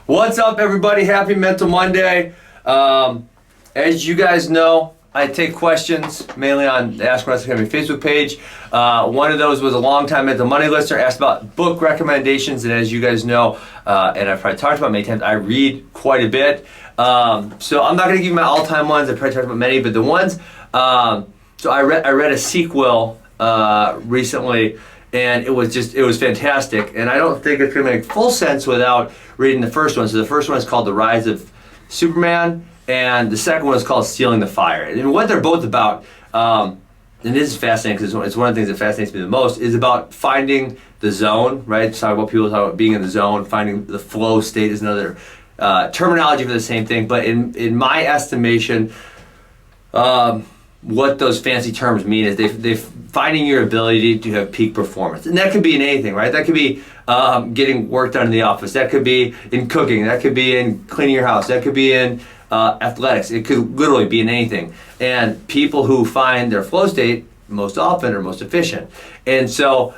What's up, everybody? Happy Mental Monday. As you guys know, I take questions mainly on the Ask Russ Academy Facebook page. One of those was a long-time mental money listener, asked about book recommendations, and as you guys know, and I've probably talked about many times, I read quite a bit. So I'm not going to give you my all-time ones. I've probably talked about many, but the ones. So I read a sequel recently, and it was fantastic. And I don't think it's going to make full sense without reading the first one. So the first one is called The Rise of Superman, and the second one is called Stealing the Fire. And what they're both about, and this is fascinating because it's one of the things that fascinates me the most, is about finding the zone, right? Talk about being in the zone, finding the flow state is another terminology for the same thing. But in my estimation, what those fancy terms mean is they finding your ability to have peak performance. And that could be in anything, right? That could be getting work done in the office. That could be in cooking. That could be in cleaning your house. That could be in athletics. It could literally be in anything. And people who find their flow state most often are most efficient. And so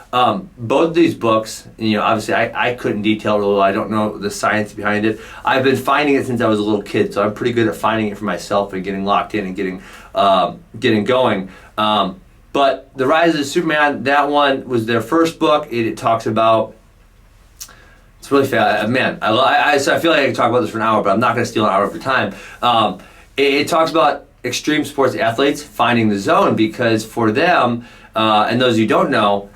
both of these books, obviously I couldn't detail it a little. I don't know the science behind it. I've been finding it since I was a little kid, so I'm pretty good at finding it for myself and getting locked in and getting going. But The Rise of Superman, that one was their first book. It talks about, it's really fast. Man, so I feel like I can talk about this for an hour, but I'm not going to steal an hour of your time. It talks about extreme sports athletes finding the zone, because for them, and those of you who don't know,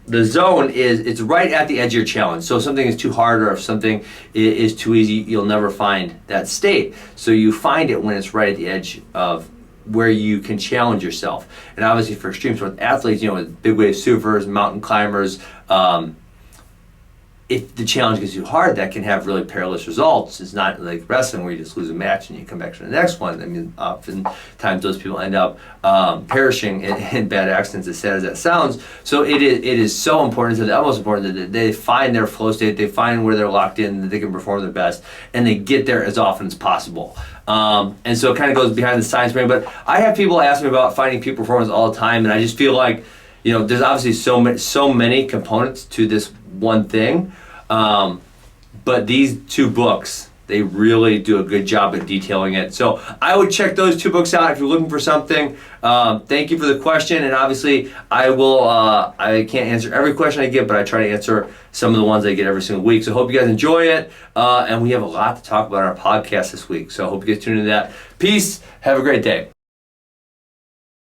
the zone it's right at the edge of your challenge. So if something is too hard or if something is too easy, you'll never find that state. So you find it when it's right at the edge of where you can challenge yourself. And obviously for extreme sports athletes, with big wave surfers, mountain climbers, if the challenge gets too hard, that can have really perilous results. It's not like wrestling where you just lose a match and you come back to the next one. I mean, oftentimes those people end up perishing in bad accidents, as sad as that sounds. So it is so important, to the utmost important, that they find their flow state, they find where they're locked in, that they can perform their best, and they get there as often as possible. And so it kind of goes behind the science brain. But I have people ask me about finding peak performance all the time, and I just feel like, there's obviously so many components to this one thing, but these two books, they really do a good job at detailing it. So I would check those two books out if you're looking for something. Thank you for the question, and obviously I can't answer every question I get, but I try to answer some of the ones I get every single week. So I hope you guys enjoy it, and we have a lot to talk about on our podcast this week, so I hope you guys tune into that. Peace, have a great day.